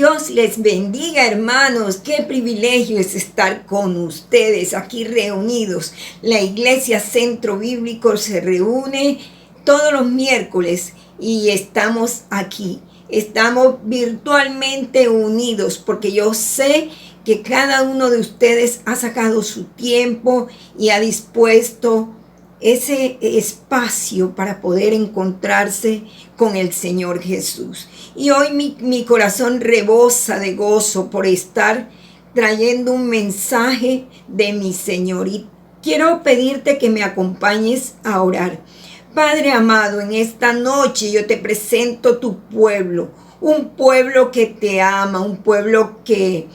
Dios les bendiga, hermanos. Qué privilegio es estar con ustedes aquí reunidos. La Iglesia Centro Bíblico se reúne todos los miércoles y estamos aquí. Estamos virtualmente unidos porque yo sé que cada uno de ustedes ha sacado su tiempo y ha dispuesto ese espacio para poder encontrarse con el Señor Jesús. Y hoy mi corazón rebosa de gozo por estar trayendo un mensaje de mi Señor. Y quiero pedirte que me acompañes a orar. Padre amado, en esta noche yo te presento tu pueblo, un pueblo que te ama, un pueblo que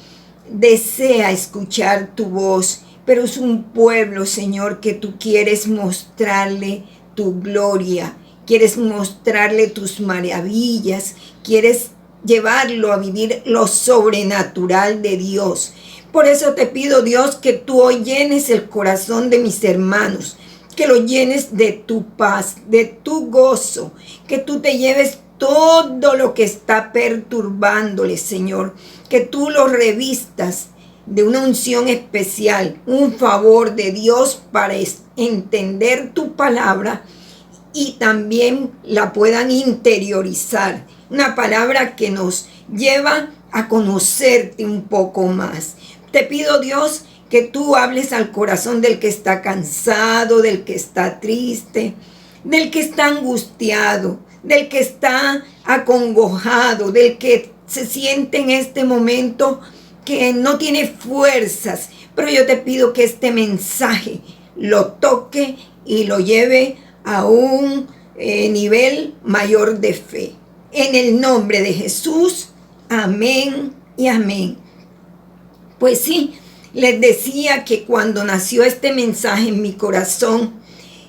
desea escuchar tu voz. Pero es un pueblo, Señor, que tú quieres mostrarle tu gloria, quieres mostrarle tus maravillas, quieres llevarlo a vivir lo sobrenatural de Dios. Por eso te pido, Dios, que tú hoy llenes el corazón de mis hermanos, que lo llenes de tu paz, de tu gozo, que tú te lleves todo lo que está perturbándole, Señor, que tú lo revistas de una unción especial, un favor de Dios para entender tu palabra y también la puedan interiorizar. Una palabra que nos lleva a conocerte un poco más. Te pido, Dios, que tú hables al corazón del que está cansado, del que está triste, del que está angustiado, del que está acongojado, del que se siente en este momento que no tiene fuerzas, pero yo te pido que este mensaje lo toque y lo lleve a un nivel mayor de fe. En el nombre de Jesús, amén y amén. Pues sí, les decía que cuando nació este mensaje en mi corazón,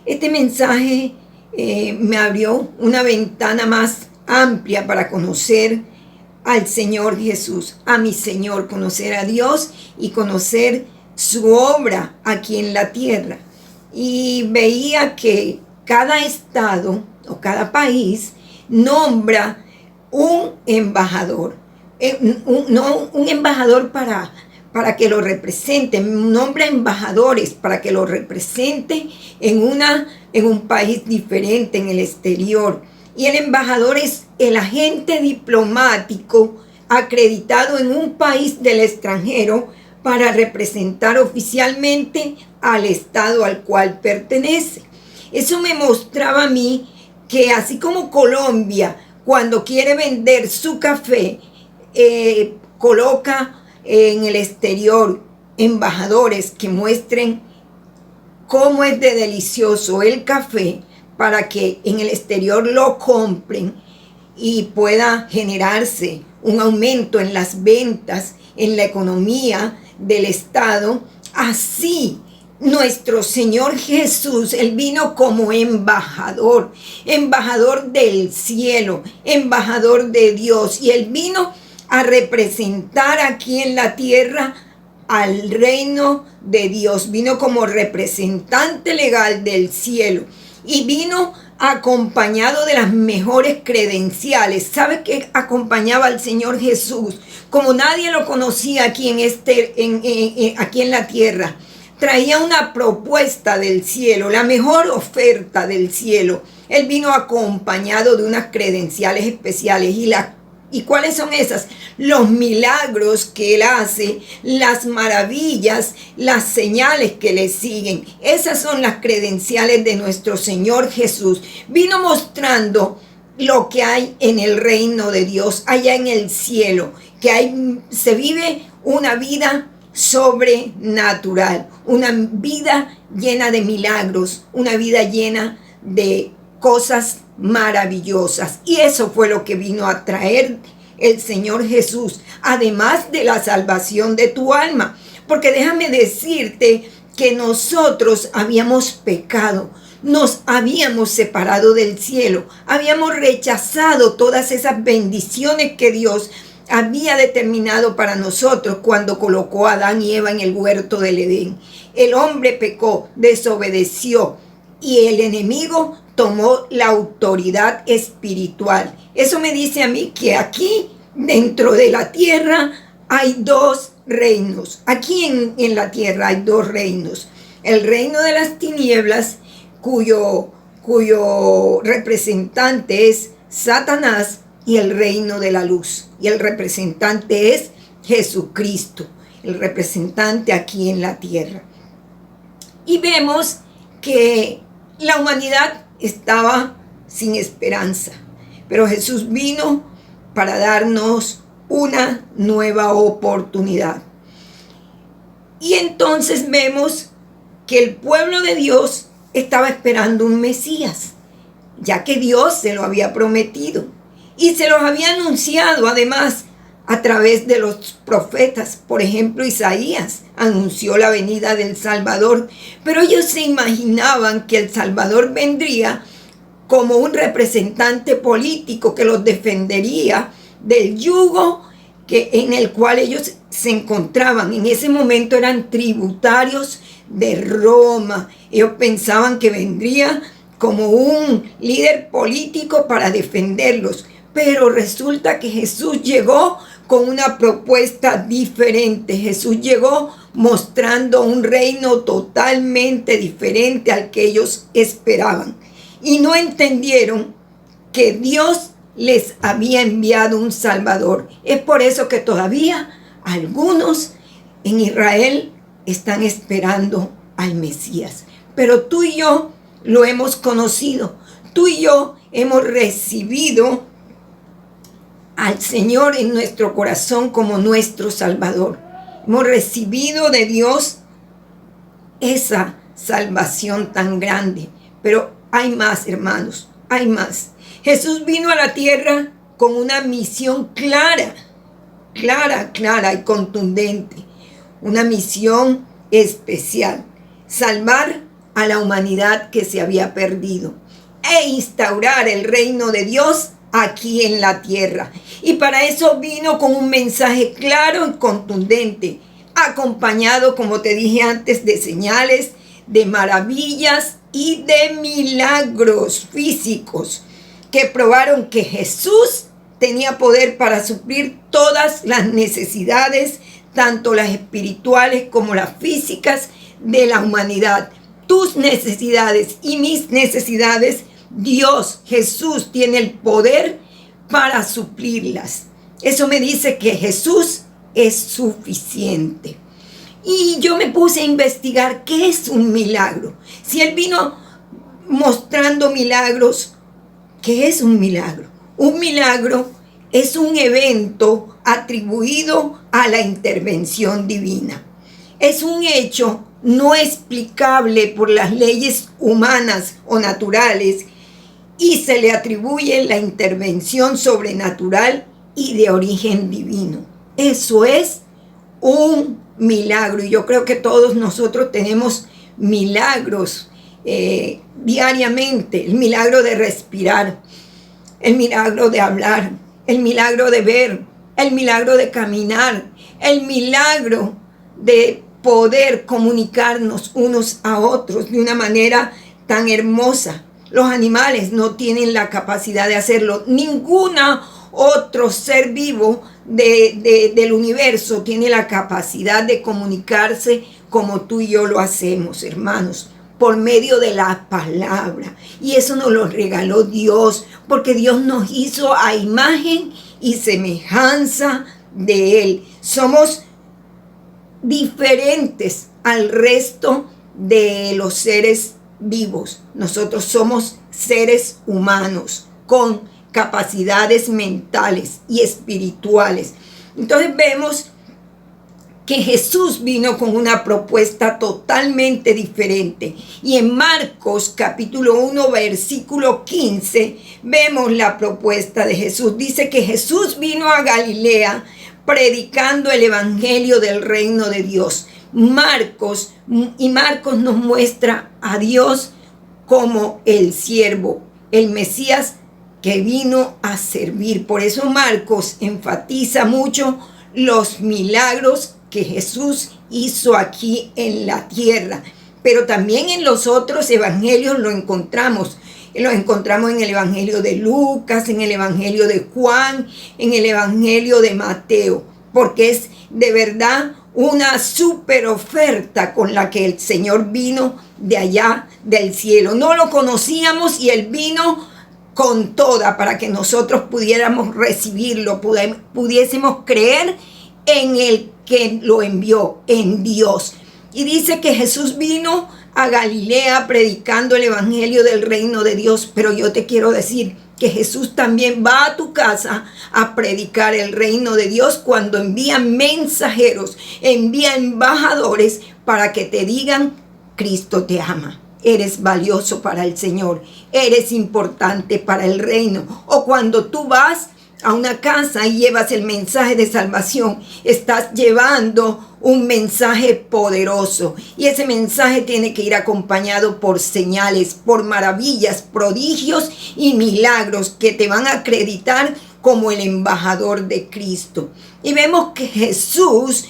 este mensaje me abrió una ventana más amplia para conocer al Señor Jesús, a mi Señor, conocer a Dios y conocer su obra aquí en la tierra. Y veía que cada estado o cada país nombra un embajador, un embajador para que lo represente, nombra embajadores para que lo represente en un país diferente, en el exterior. Y el embajador es el agente diplomático acreditado en un país del extranjero para representar oficialmente al estado al cual pertenece. Eso me mostraba a mí que así como Colombia, cuando quiere vender su café, coloca en el exterior embajadores que muestren cómo es de delicioso el café, para que en el exterior lo compren y pueda generarse un aumento en las ventas, en la economía del Estado. Así nuestro Señor Jesús, Él vino como embajador, embajador del cielo, embajador de Dios, y Él vino a representar aquí en la tierra al reino de Dios. Vino como representante legal del cielo. Y vino acompañado de las mejores credenciales. ¿Sabe qué acompañaba al Señor Jesús? Como nadie lo conocía aquí aquí en la tierra. Traía una propuesta del cielo, la mejor oferta del cielo. Él vino acompañado de unas credenciales especiales. ¿Y cuáles son esas? Los milagros que Él hace, las maravillas, las señales que le siguen. Esas son las credenciales de nuestro Señor Jesús. Vino mostrando lo que hay en el reino de Dios, allá en el cielo, que se vive una vida sobrenatural, una vida llena de milagros, una vida llena de cosas maravillosas. Y eso fue lo que vino a traer el Señor Jesús, además de la salvación de tu alma. Porque déjame decirte que nosotros habíamos pecado, nos habíamos separado del cielo, habíamos rechazado todas esas bendiciones que Dios había determinado para nosotros cuando colocó a Adán y Eva en el huerto del Edén. El hombre pecó, desobedeció, y el enemigo tomó la autoridad espiritual. Eso me dice a mí que aquí dentro de la tierra hay dos reinos. Aquí en la tierra hay dos reinos. El reino de las tinieblas, cuyo representante es Satanás, y el reino de la luz. Y el representante es Jesucristo, el representante aquí en la tierra. Y vemos que la humanidad estaba sin esperanza, pero Jesús vino para darnos una nueva oportunidad. Y entonces vemos que el pueblo de Dios estaba esperando un Mesías, ya que Dios se lo había prometido y se los había anunciado además a través de los profetas. Por ejemplo, Isaías anunció la venida del Salvador, pero ellos se imaginaban que el Salvador vendría como un representante político que los defendería del yugo en el cual ellos se encontraban. En ese momento eran tributarios de Roma. Ellos pensaban que vendría como un líder político para defenderlos, pero resulta que Jesús llegó con una propuesta diferente. Jesús llegó mostrando un reino totalmente diferente al que ellos esperaban. Y no entendieron que Dios les había enviado un Salvador. Es por eso que todavía algunos en Israel están esperando al Mesías. Pero tú y yo lo hemos conocido. Tú y yo hemos recibido al Señor en nuestro corazón como nuestro Salvador. Hemos recibido de Dios esa salvación tan grande. Pero hay más, hermanos, hay más. Jesús vino a la tierra con una misión clara y contundente. Una misión especial: salvar a la humanidad que se había perdido e instaurar el reino de Dios aquí en la tierra. Y para eso vino con un mensaje claro y contundente, acompañado, como te dije antes, de señales, de maravillas y de milagros físicos que probaron que Jesús tenía poder para suplir todas las necesidades, tanto las espirituales como las físicas de la humanidad. Tus necesidades y mis necesidades, Dios, Jesús, tiene el poder para suplirlas. Eso me dice que Jesús es suficiente. Y yo me puse a investigar qué es un milagro. Si Él vino mostrando milagros, ¿qué es un milagro? Un milagro es un evento atribuido a la intervención divina. Es un hecho no explicable por las leyes humanas o naturales y se le atribuye la intervención sobrenatural y de origen divino. Eso es un milagro, y yo creo que todos nosotros tenemos milagros diariamente. El milagro de respirar, el milagro de hablar, el milagro de ver, el milagro de caminar, el milagro de poder comunicarnos unos a otros de una manera tan hermosa. Los animales no tienen la capacidad de hacerlo. Ninguna otro ser vivo del universo tiene la capacidad de comunicarse como tú y yo lo hacemos, hermanos, por medio de la palabra. Y eso nos lo regaló Dios, porque Dios nos hizo a imagen y semejanza de Él. Somos diferentes al resto de los seres vivos. Nosotros somos seres humanos con capacidades mentales y espirituales. Entonces vemos que Jesús vino con una propuesta totalmente diferente. Y en Marcos capítulo 1 versículo 15 vemos la propuesta de Jesús. Dice que Jesús vino a Galilea predicando el evangelio del reino de Dios. Marcos nos muestra a Dios como el siervo, el Mesías que vino a servir. Por eso Marcos enfatiza mucho los milagros que Jesús hizo aquí en la tierra. Pero también en los otros evangelios lo encontramos. Los encontramos en el Evangelio de Lucas, en el Evangelio de Juan, en el Evangelio de Mateo, porque es de verdad una super oferta con la que el Señor vino de allá del cielo. No lo conocíamos y Él vino con toda para que nosotros pudiéramos recibirlo, pudiésemos creer en el que lo envió, en Dios. Y dice que Jesús vino a Galilea predicando el evangelio del reino de Dios, pero yo te quiero decir que Jesús también va a tu casa a predicar el reino de Dios cuando envía mensajeros, envía embajadores para que te digan: Cristo te ama, eres valioso para el Señor, eres importante para el reino. O cuando tú vas a una casa y llevas el mensaje de salvación, estás llevando un mensaje poderoso, y ese mensaje tiene que ir acompañado por señales, por maravillas, prodigios y milagros que te van a acreditar como el embajador de Cristo. Y vemos que Jesús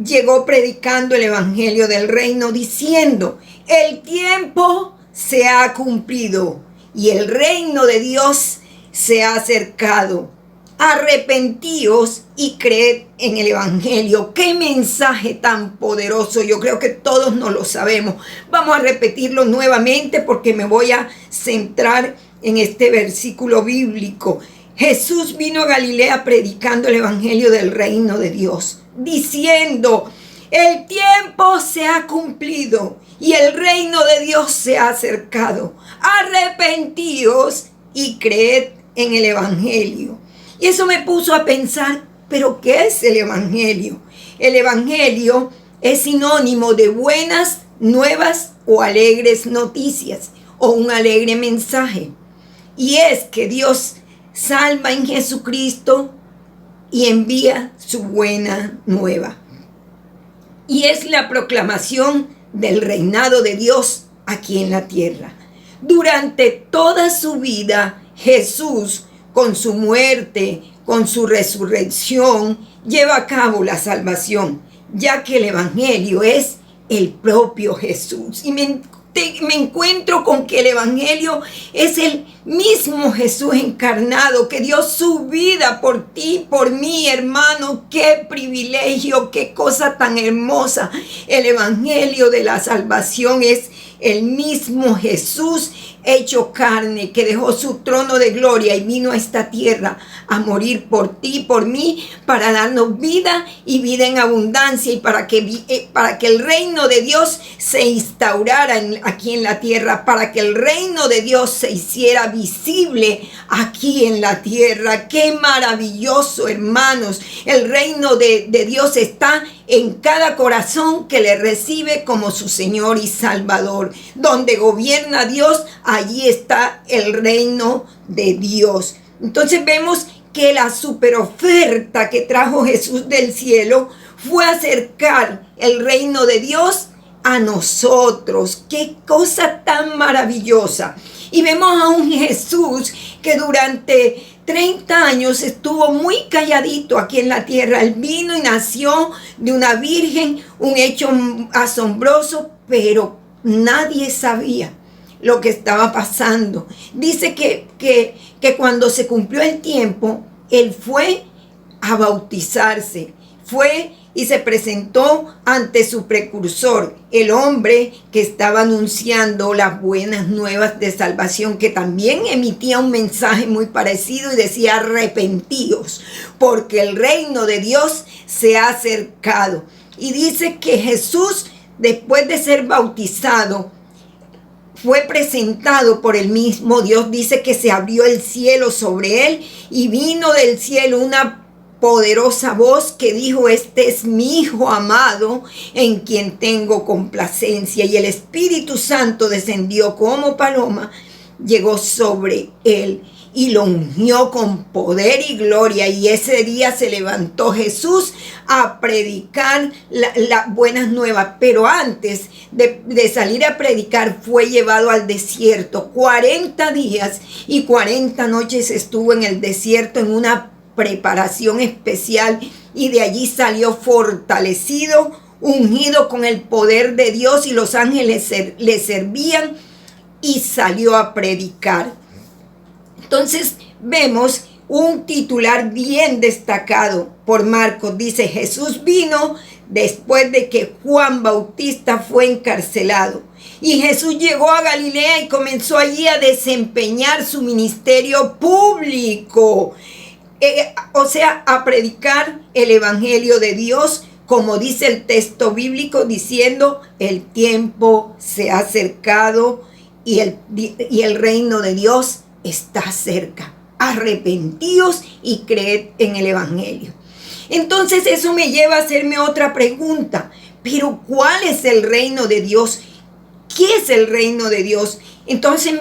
llegó predicando el evangelio del reino diciendo: el tiempo se ha cumplido y el reino de Dios se ha acercado. Arrepentíos y creed en el evangelio. Qué mensaje tan poderoso. Yo creo que todos nos lo sabemos. Vamos a repetirlo nuevamente porque me voy a centrar en este versículo bíblico. Jesús vino a Galilea predicando el evangelio del reino de Dios, diciendo: el tiempo se ha cumplido y el reino de Dios se ha acercado. Arrepentíos y creed en el evangelio. Y eso me puso a pensar, ¿pero qué es el evangelio? El evangelio es sinónimo de buenas nuevas o alegres noticias o un alegre mensaje. Y es que Dios salva en Jesucristo y envía su buena nueva. Y es la proclamación del reinado de Dios aquí en la tierra. Durante toda su vida, Jesús, con su muerte, con su resurrección, lleva a cabo la salvación, ya que el evangelio es el propio Jesús. Y me encuentro con que el evangelio es el mismo Jesús encarnado, que dio su vida por ti, por mí, hermano. Qué privilegio, qué cosa tan hermosa. El evangelio de la salvación es el mismo Jesús hecho carne, que dejó su trono de gloria y vino a esta tierra a morir por ti, por mí, para darnos vida y vida en abundancia, y para que el reino de Dios se instaurara aquí en la tierra, para que el reino de Dios se hiciera visible aquí en la tierra. Qué maravilloso, hermanos. El reino de Dios está en cada corazón que le recibe como su Señor y Salvador. Donde gobierna Dios, allí está el reino de Dios. Entonces vemos que la superoferta que trajo Jesús del cielo fue acercar el reino de Dios a nosotros. Qué cosa tan maravillosa. Y vemos a un Jesús que durante 30 años estuvo muy calladito aquí en la tierra. Él vino y nació de una virgen, un hecho asombroso, pero nadie sabía lo que estaba pasando. Dice que cuando se cumplió el tiempo, él fue a bautizarse, fue y se presentó ante su precursor, el hombre que estaba anunciando las buenas nuevas de salvación, que también emitía un mensaje muy parecido y decía: arrepentíos, porque el reino de Dios se ha acercado. Y dice que Jesús, después de ser bautizado, fue presentado por el mismo Dios. Dice que se abrió el cielo sobre él y vino del cielo una poderosa voz que dijo: este es mi Hijo amado, en quien tengo complacencia. Y el Espíritu Santo descendió como paloma, llegó sobre él y lo ungió con poder y gloria. Y ese día se levantó Jesús a predicar las buenas nuevas. Pero antes de salir a predicar, fue llevado al desierto. 40 días y 40 noches estuvo en el desierto en una preparación especial, y de allí salió fortalecido, ungido con el poder de Dios, y los ángeles le servían. y salió a predicar. Entonces vemos un titular bien destacado por Marcos. Dice: Jesús vino después de que Juan Bautista fue encarcelado. Y Jesús llegó a Galilea y comenzó allí a desempeñar su ministerio público. O sea, a predicar el evangelio de Dios, como dice el texto bíblico, diciendo: el tiempo se ha acercado y el reino de Dios está cerca. Arrepentíos y creed en el evangelio. Entonces eso me lleva a hacerme otra pregunta. Pero ¿cuál es el reino de Dios? ¿Qué es el reino de Dios? Entonces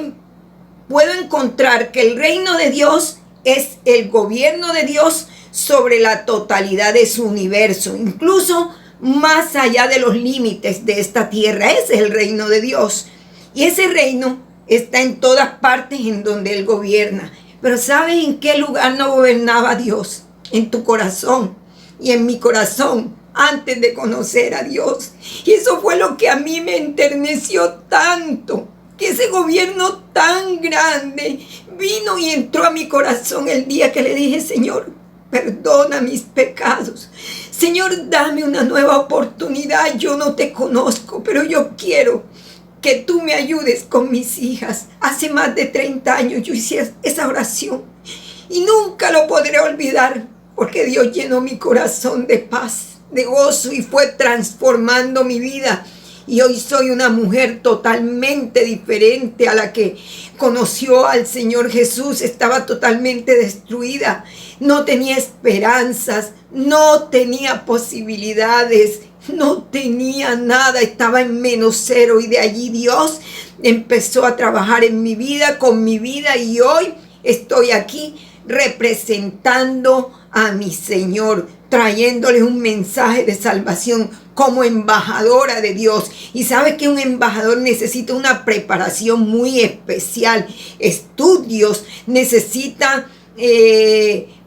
puedo encontrar que el reino de Dios es el gobierno de Dios sobre la totalidad de su universo, incluso más allá de los límites de esta tierra. Ese es el reino de Dios. Y ese reino está en todas partes en donde Él gobierna. Pero ¿sabes en qué lugar no gobernaba Dios? En tu corazón y en mi corazón, antes de conocer a Dios. Y eso fue lo que a mí me enterneció tanto, que ese gobierno tan grande vino y entró a mi corazón el día que le dije: Señor, perdona mis pecados. Señor, dame una nueva oportunidad. Yo no te conozco, pero yo quiero que tú me ayudes con mis hijas. Hace más de 30 años yo hice esa oración y nunca lo podré olvidar, porque Dios llenó mi corazón de paz, de gozo, y fue transformando mi vida. Y hoy soy una mujer totalmente diferente a la que conoció al Señor Jesús. Estaba totalmente destruida, no tenía esperanzas, no tenía posibilidades, no tenía nada, estaba en -0, y de allí Dios empezó a trabajar en mi vida, con mi vida, y hoy estoy aquí representando a mi Señor, trayéndoles un mensaje de salvación como embajadora de Dios. Y sabe que un embajador necesita una preparación muy especial, estudios, necesita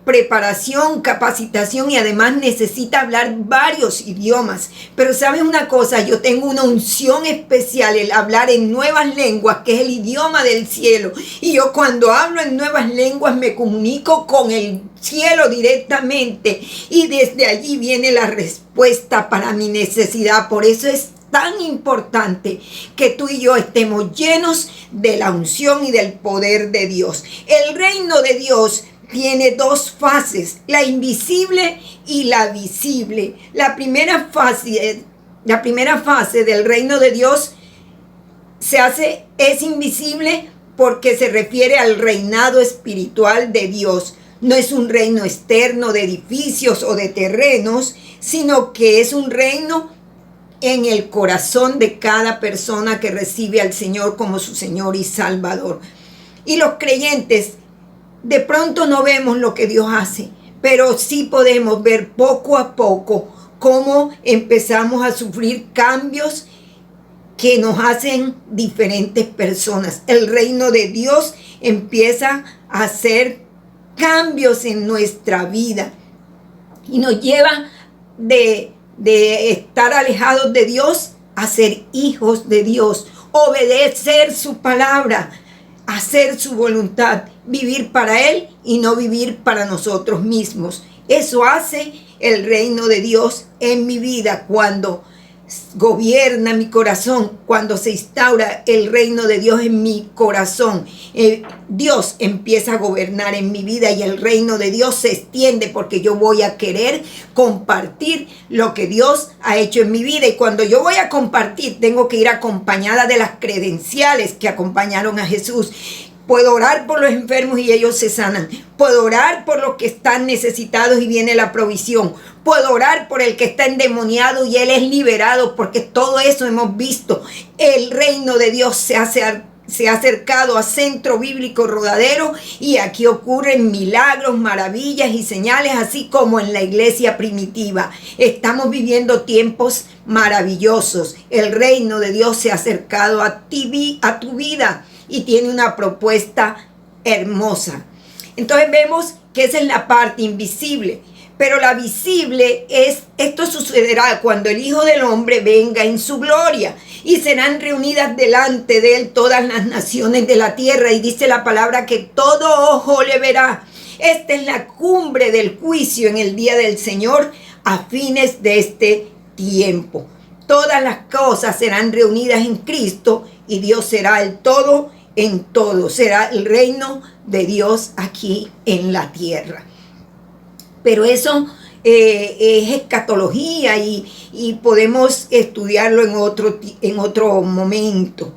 preparación, capacitación, y además necesita hablar varios idiomas. Pero ¿sabes una cosa? Yo tengo una unción especial, el hablar en nuevas lenguas, que es el idioma del cielo. Y yo, cuando hablo en nuevas lenguas, me comunico con el cielo directamente, y desde allí viene la respuesta para mi necesidad. Por eso es tan importante que tú y yo estemos llenos de la unción y del poder de Dios. El reino de Dios tiene dos fases: la invisible y la visible. La primera fase del reino de Dios es invisible porque se refiere al reinado espiritual de Dios. No es un reino externo de edificios o de terrenos, sino que es un reino en el corazón de cada persona que recibe al Señor como su Señor y Salvador. Y los creyentes de pronto no vemos lo que Dios hace, pero sí podemos ver poco a poco cómo empezamos a sufrir cambios que nos hacen diferentes personas. El reino de Dios empieza a hacer cambios en nuestra vida y nos lleva de estar alejados de Dios a ser hijos de Dios, obedecer su palabra, hacer su voluntad, vivir para Él y no vivir para nosotros mismos. Eso hace el reino de Dios en mi vida cuando gobierna mi corazón, cuando se instaura el reino de Dios en mi corazón. Dios empieza a gobernar en mi vida y el reino de Dios se extiende, porque yo voy a querer compartir lo que Dios ha hecho en mi vida. Y cuando yo voy a compartir, tengo que ir acompañada de las credenciales que acompañaron a Jesús. Puedo orar por los enfermos y ellos se sanan. Puedo orar por los que están necesitados y viene la provisión. Puedo orar por el que está endemoniado y él es liberado, porque todo eso hemos visto. El reino de Dios se ha acercado a Centro Bíblico Rodadero, y aquí ocurren milagros, maravillas y señales, así como en la iglesia primitiva. Estamos viviendo tiempos maravillosos. El reino de Dios se ha acercado a tu vida y tiene una propuesta hermosa. Entonces vemos que esa es la parte invisible. Pero la visible es, esto sucederá cuando el Hijo del Hombre venga en su gloria, y serán reunidas delante de él todas las naciones de la tierra, y dice la palabra que todo ojo le verá. Esta es la cumbre del juicio en el día del Señor a fines de este tiempo. Todas las cosas serán reunidas en Cristo y Dios será el todo en todo. Será el reino de Dios aquí en la tierra. Pero eso es escatología y podemos estudiarlo en otro momento.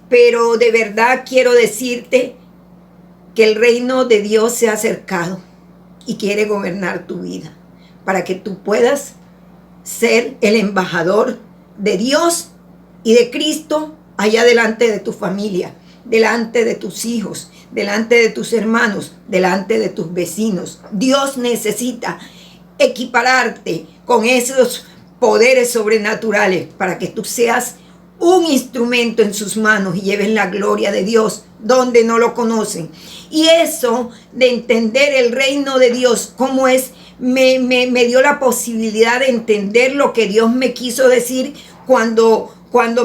Pero de verdad quiero decirte que el reino de Dios se ha acercado y quiere gobernar tu vida para que tú puedas ser el embajador de Dios y de Cristo allá delante de tu familia, delante de tus hijos, delante de tus hermanos, delante de tus vecinos. Dios necesita equipararte con esos poderes sobrenaturales para que tú seas un instrumento en sus manos y lleves la gloria de Dios donde no lo conocen. Y eso de entender el reino de Dios, cómo es, me dio la posibilidad de entender lo que Dios me quiso decir cuando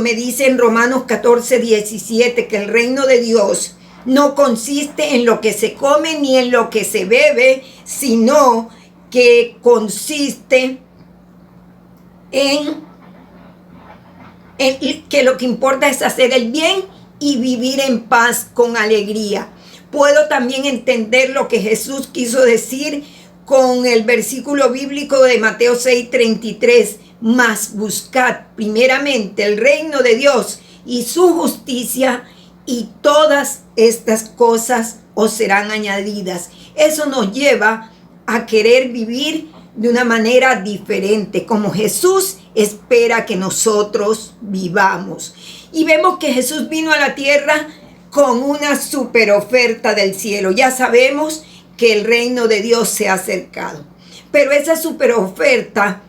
me dice en Romanos 14:17 que el reino de Dios no consiste en lo que se come ni en lo que se bebe, sino que consiste en que lo que importa es hacer el bien y vivir en paz con alegría. Puedo también entender lo que Jesús quiso decir con el versículo bíblico de Mateo 6:33. Mas buscad primeramente el reino de Dios y su justicia, y todas estas cosas os serán añadidas. Eso nos lleva a querer vivir de una manera diferente, como Jesús espera que nosotros vivamos. Y vemos que Jesús vino a la tierra con una super oferta del cielo. Ya sabemos que el reino de Dios se ha acercado, pero esa super oferta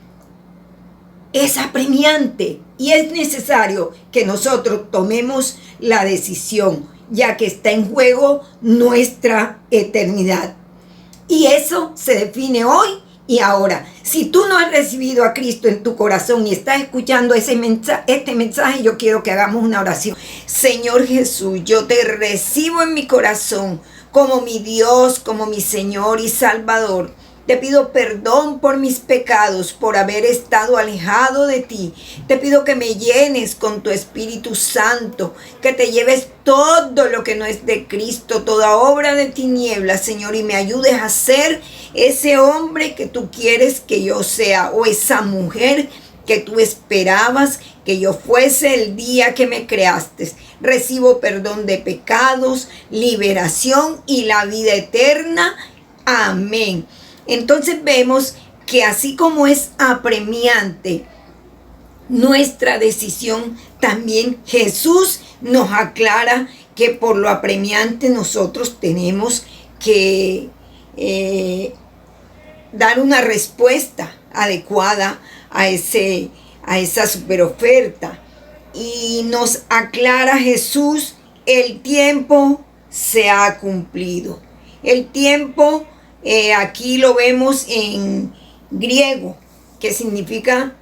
es apremiante y es necesario que nosotros tomemos la decisión, ya que está en juego nuestra eternidad. Y eso se define hoy y ahora. Si tú no has recibido a Cristo en tu corazón y estás escuchando este mensaje, yo quiero que hagamos una oración. Señor Jesús, yo te recibo en mi corazón como mi Dios, como mi Señor y Salvador. Te pido perdón por mis pecados, por haber estado alejado de ti. Te pido que me llenes con tu Espíritu Santo, que te lleves todo lo que no es de Cristo, toda obra de tinieblas, Señor, y me ayudes a ser ese hombre que tú quieres que yo sea, o esa mujer que tú esperabas que yo fuese el día que me creaste. Recibo perdón de pecados, liberación y la vida eterna. Amén. Entonces vemos que así como es apremiante nuestra decisión, también Jesús nos aclara que por lo apremiante nosotros tenemos que dar una respuesta adecuada a esa superoferta. Y nos aclara Jesús, el tiempo se ha cumplido. El tiempo aquí lo vemos en griego, que significa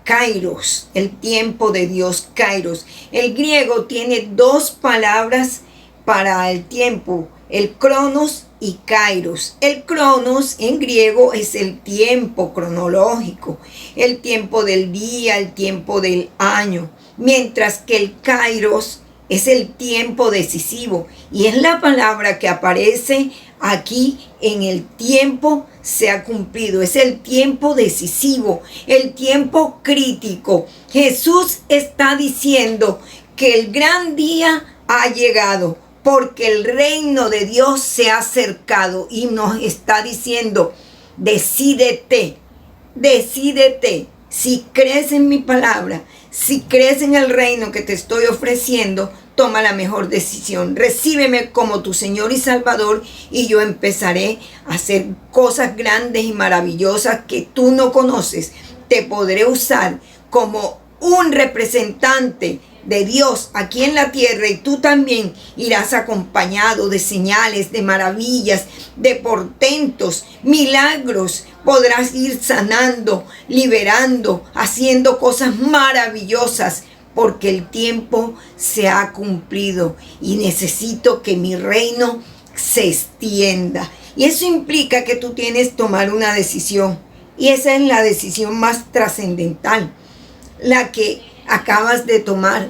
kairos, el tiempo de Dios, kairos. El griego tiene dos palabras para el tiempo, el cronos y kairos. El cronos en griego es el tiempo cronológico, el tiempo del día, el tiempo del año, mientras que el kairos es el tiempo decisivo, y es la palabra que aparece aquí en el tiempo se ha cumplido. Es el tiempo decisivo, el tiempo crítico. Jesús está diciendo que el gran día ha llegado, porque el reino de Dios se ha acercado, y nos está diciendo, decídete, decídete. Si crees en mi palabra, si crees en el reino que te estoy ofreciendo, toma la mejor decisión. Recíbeme como tu Señor y Salvador, y yo empezaré a hacer cosas grandes y maravillosas que tú no conoces. Te podré usar como un representante de Dios aquí en la tierra, y tú también irás acompañado de señales, de maravillas, de portentos, milagros. Podrás ir sanando, liberando, haciendo cosas maravillosas, porque el tiempo se ha cumplido y necesito que mi reino se extienda. Y eso implica que tú tienes que tomar una decisión, y esa es la decisión más trascendental, la que acabas de tomar.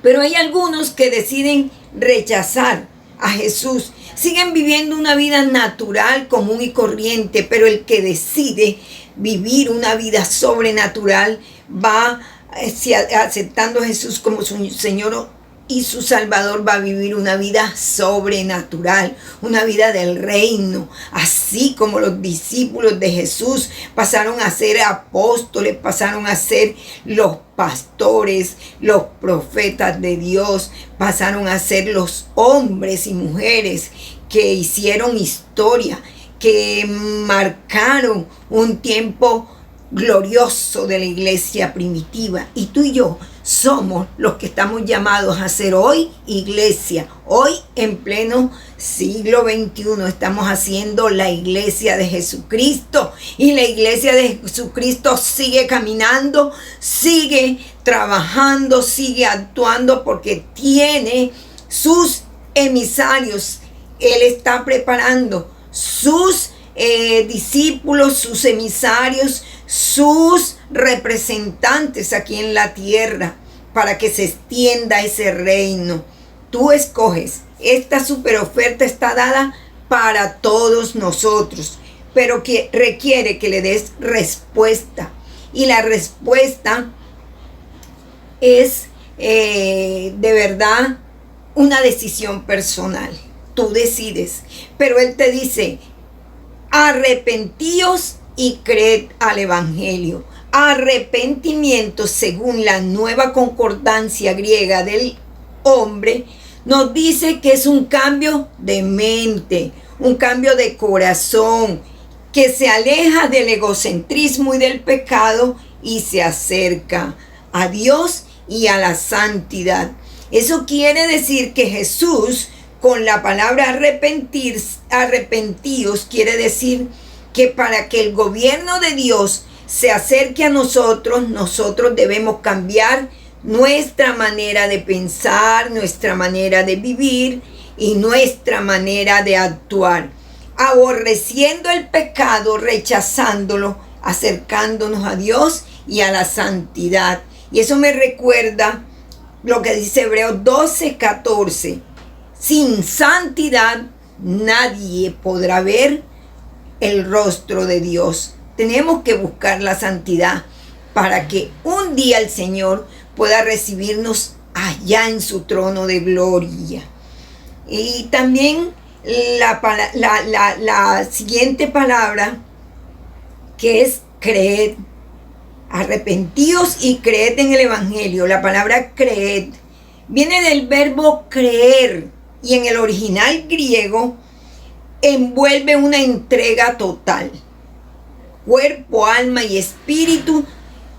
Pero hay algunos que deciden rechazar a Jesús. Siguen viviendo una vida natural, común y corriente, pero el que decide vivir una vida sobrenatural va aceptando a Jesús como su Señor y su Salvador, va a vivir una vida sobrenatural, una vida del reino, así como los discípulos de Jesús pasaron a ser apóstoles, pasaron a ser los pastores, los profetas de Dios, pasaron a ser los hombres y mujeres que hicieron historia, que marcaron un tiempo glorioso de la iglesia primitiva. Y tú y yo somos los que estamos llamados a ser hoy iglesia. Hoy, en pleno siglo XXI, estamos haciendo la iglesia de Jesucristo, y la iglesia de Jesucristo sigue caminando, sigue trabajando, sigue actuando, porque tiene sus emisarios. Él está preparando sus discípulos, sus emisarios, sus representantes aquí en la tierra, para que se extienda ese reino. Tú escoges. Esta super oferta está dada para todos nosotros, pero que requiere que le des respuesta. Y la respuesta es de verdad una decisión personal. Tú decides, pero Él te dice: arrepentíos y creed al evangelio. Arrepentimiento, según la nueva concordancia griega del hombre, nos dice que es un cambio de mente, un cambio de corazón, que se aleja del egocentrismo y del pecado y se acerca a Dios y a la santidad. Eso quiere decir que Jesús, con la palabra arrepentíos, quiere decir que para que el gobierno de Dios se acerque a nosotros, nosotros debemos cambiar nuestra manera de pensar, nuestra manera de vivir y nuestra manera de actuar, aborreciendo el pecado, rechazándolo, acercándonos a Dios y a la santidad. Y eso me recuerda lo que dice Hebreos 12:14. Sin santidad nadie podrá ver el rostro de Dios. Tenemos que buscar la santidad para que un día el Señor pueda recibirnos allá en su trono de gloria. Y también la siguiente palabra, que es creed. Arrepentíos y creed en el evangelio. La palabra creed viene del verbo creer, y en el original griego envuelve una entrega total. Cuerpo, alma y espíritu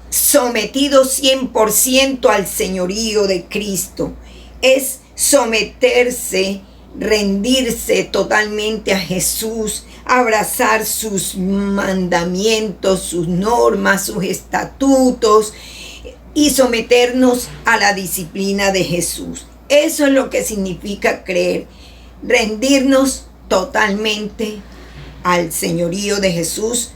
sometidos 100% al señorío de Cristo. Es someterse, rendirse totalmente a Jesús, abrazar sus mandamientos, sus normas, sus estatutos, y someternos a la disciplina de Jesús. Eso es lo que significa creer, rendirnos totalmente al señorío de Jesús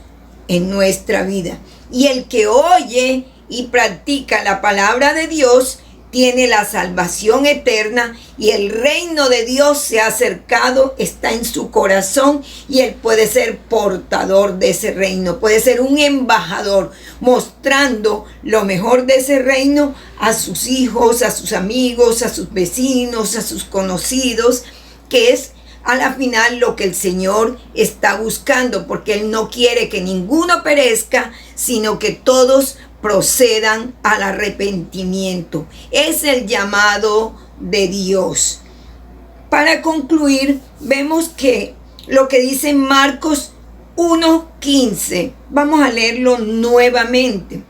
en nuestra vida. Y el que oye y practica la palabra de Dios tiene la salvación eterna, y el reino de Dios se ha acercado, está en su corazón, y él puede ser portador de ese reino, puede ser un embajador, mostrando lo mejor de ese reino a sus hijos, a sus amigos, a sus vecinos, a sus conocidos, que es a la final lo que el Señor está buscando, porque Él no quiere que ninguno perezca, sino que todos procedan al arrepentimiento. Es el llamado de Dios. Para concluir, vemos que lo que dice Marcos 1:15, vamos a leerlo nuevamente.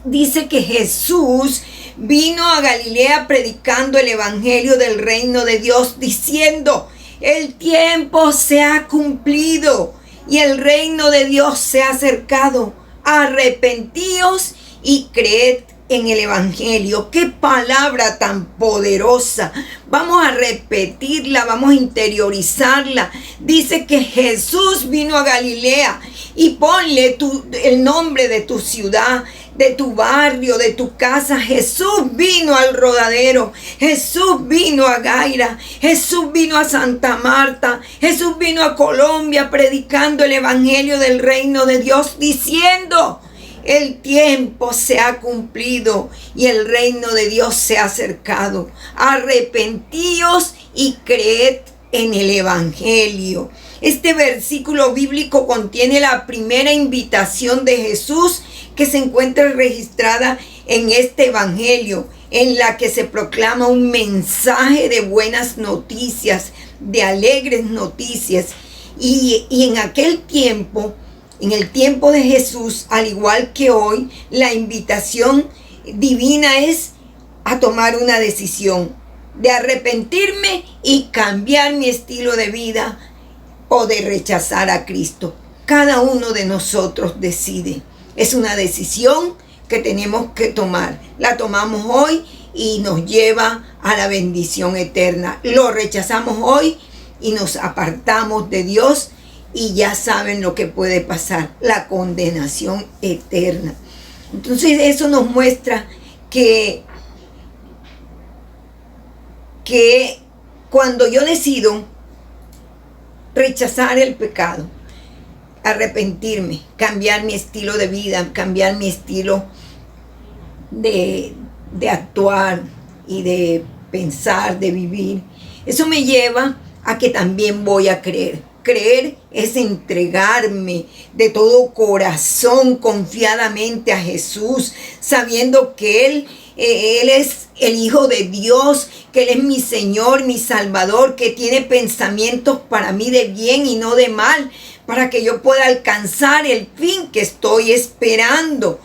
Dice que Jesús vino a Galilea predicando el evangelio del reino de Dios, diciendo: el tiempo se ha cumplido y el reino de Dios se ha acercado. Arrepentíos y creed en el evangelio. Qué palabra tan poderosa. Vamos a repetirla, vamos a interiorizarla. Dice que Jesús vino a Galilea, y ponle el nombre de tu ciudad, de tu barrio, de tu casa. Jesús vino al Rodadero, Jesús vino a Gaira, Jesús vino a Santa Marta, Jesús vino a Colombia predicando el evangelio del reino de Dios, diciendo: el tiempo se ha cumplido y el reino de Dios se ha acercado. Arrepentíos y creed en el evangelio. Este versículo bíblico contiene la primera invitación de Jesús que se encuentra registrada en este evangelio, en la que se proclama un mensaje de buenas noticias, de alegres noticias. Y en aquel tiempo, en el tiempo de Jesús, al igual que hoy, la invitación divina es a tomar una decisión de arrepentirme y cambiar mi estilo de vida, o de rechazar a Cristo. Cada uno de nosotros decide. Es una decisión que tenemos que tomar. La tomamos hoy y nos lleva a la bendición eterna. Lo rechazamos hoy y nos apartamos de Dios, y ya saben lo que puede pasar: la condenación eterna. Entonces eso nos muestra que cuando yo decido rechazar el pecado, arrepentirme, cambiar mi estilo de vida, cambiar mi estilo de actuar y de pensar, de vivir, eso me lleva a que también voy a creer. Creer es entregarme de todo corazón, confiadamente a Jesús, sabiendo que Él es el Hijo de Dios, que Él es mi Señor, mi Salvador, que tiene pensamientos para mí de bien y no de mal, para que yo pueda alcanzar el fin que estoy esperando.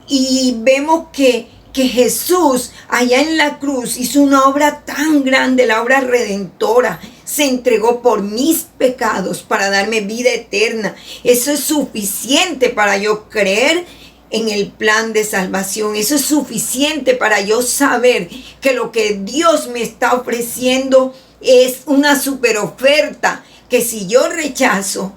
Y vemos que Jesús allá en la cruz hizo una obra tan grande, la obra redentora. Se entregó por mis pecados para darme vida eterna. Eso es suficiente para yo creer en el plan de salvación. Eso es suficiente para yo saber que lo que Dios me está ofreciendo es una super oferta, que si yo rechazo,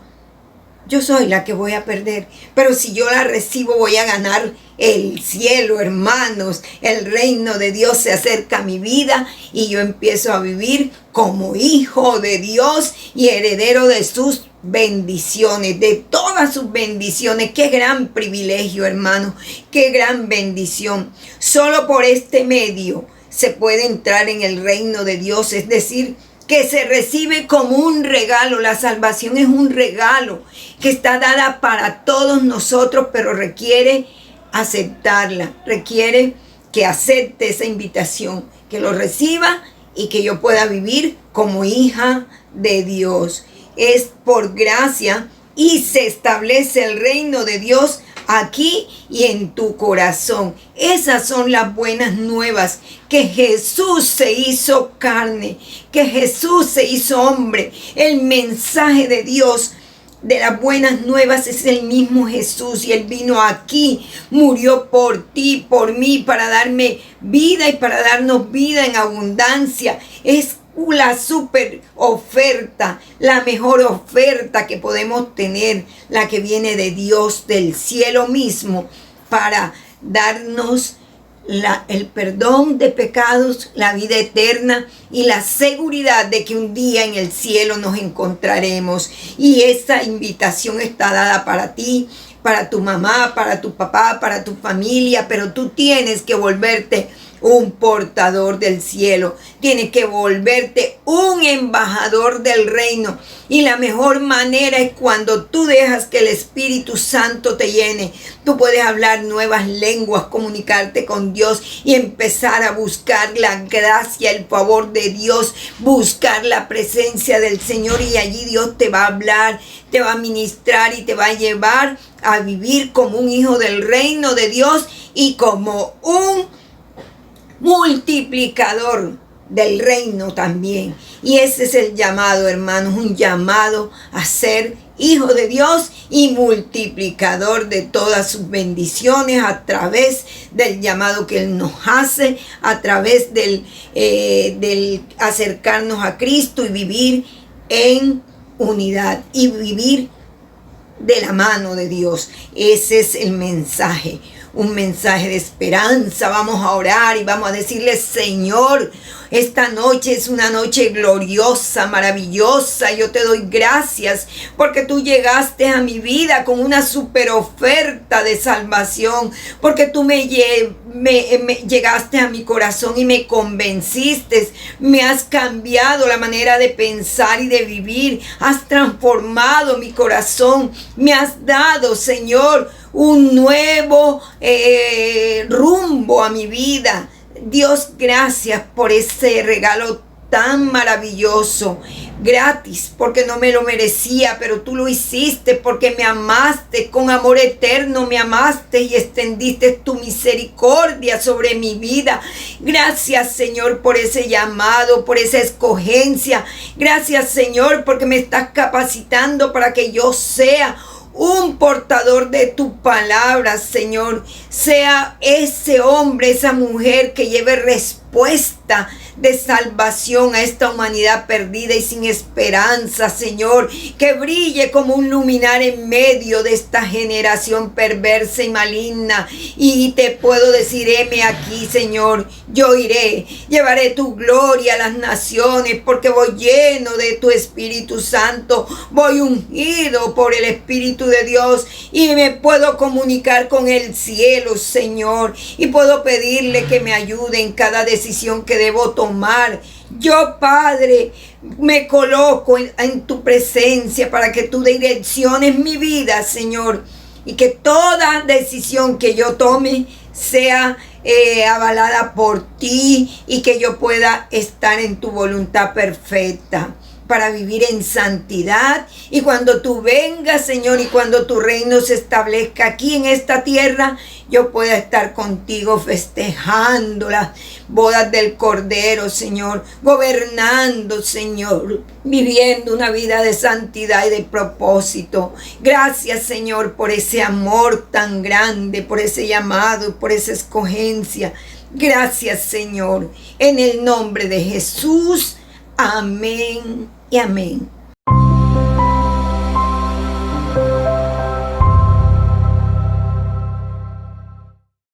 yo soy la que voy a perder, pero si yo la recibo, voy a ganar el cielo, hermanos. El reino de Dios se acerca a mi vida y yo empiezo a vivir como hijo de Dios y heredero de sus bendiciones, de todas sus bendiciones. Qué gran privilegio, hermano, qué gran bendición. Solo por este medio se puede entrar en el reino de Dios, es decir, que se recibe como un regalo. La salvación es un regalo que está dada para todos nosotros, pero requiere aceptarla, requiere que acepte esa invitación, que lo reciba y que yo pueda vivir como hija de Dios. Es por gracia y se establece el reino de Dios aquí y en tu corazón. Esas son las buenas nuevas, que Jesús se hizo carne, que Jesús se hizo hombre. El mensaje de Dios, de las buenas nuevas, es el mismo Jesús, y Él vino aquí, murió por ti, por mí, para darme vida y para darnos vida en abundancia. Es la super oferta, la mejor oferta que podemos tener, la que viene de Dios, del cielo mismo, para darnos el perdón de pecados, la vida eterna y la seguridad de que un día en el cielo nos encontraremos. Y esa invitación está dada para ti, para tu mamá, para tu papá, para tu familia, pero tú tienes que volverte un portador del cielo. Tienes que volverte un embajador del reino. Y la mejor manera es cuando tú dejas que el Espíritu Santo te llene. Tú puedes hablar nuevas lenguas, comunicarte con Dios y empezar a buscar la gracia, el favor de Dios, buscar la presencia del Señor, y allí Dios te va a hablar, te va a ministrar y te va a llevar a vivir como un hijo del reino de Dios y como un multiplicador del reino también. Y ese es el llamado, hermanos, un llamado a ser hijo de Dios y multiplicador de todas sus bendiciones a través del llamado que Él nos hace, a través del acercarnos a Cristo y vivir en unidad y vivir de la mano de Dios. Ese es el mensaje, un mensaje de esperanza. Vamos a orar y vamos a decirle: Señor, esta noche es una noche gloriosa, maravillosa. Yo te doy gracias porque tú llegaste a mi vida con una super oferta de salvación, porque tú me llegaste a mi corazón y me convenciste, me has cambiado la manera de pensar y de vivir, has transformado mi corazón, me has dado, Señor, un nuevo rumbo a mi vida. Dios, gracias por ese regalo tan maravilloso, gratis, porque no me lo merecía, pero tú lo hiciste porque me amaste con amor eterno, me amaste y extendiste tu misericordia sobre mi vida. Gracias, Señor, por ese llamado, por esa escogencia. Gracias, Señor, porque me estás capacitando para que yo sea un portador de tu palabra, Señor. Sea ese hombre, esa mujer que lleve respuesta de salvación a esta humanidad perdida y sin esperanza, Señor. Que brille como un luminar en medio de esta generación perversa y maligna. Y te puedo decir: heme aquí, Señor. Yo iré, llevaré tu gloria a las naciones, porque voy lleno de tu Espíritu Santo, voy ungido por el Espíritu de Dios y me puedo comunicar con el cielo, Señor, y puedo pedirle que me ayude en cada decisión que debo tomar. Yo, Padre, me coloco en tu presencia para que tú direcciones mi vida, Señor, y que toda decisión que yo tome sea avalada por ti y que yo pueda estar en tu voluntad perfecta para vivir en santidad. Y cuando tú vengas, Señor, y cuando tu reino se establezca aquí en esta tierra, yo pueda estar contigo festejando las bodas del Cordero, Señor, gobernando, Señor, viviendo una vida de santidad y de propósito. Gracias, Señor, por ese amor tan grande, por ese llamado, por esa escogencia. Gracias, Señor, en el nombre de Jesús. Amén y amén.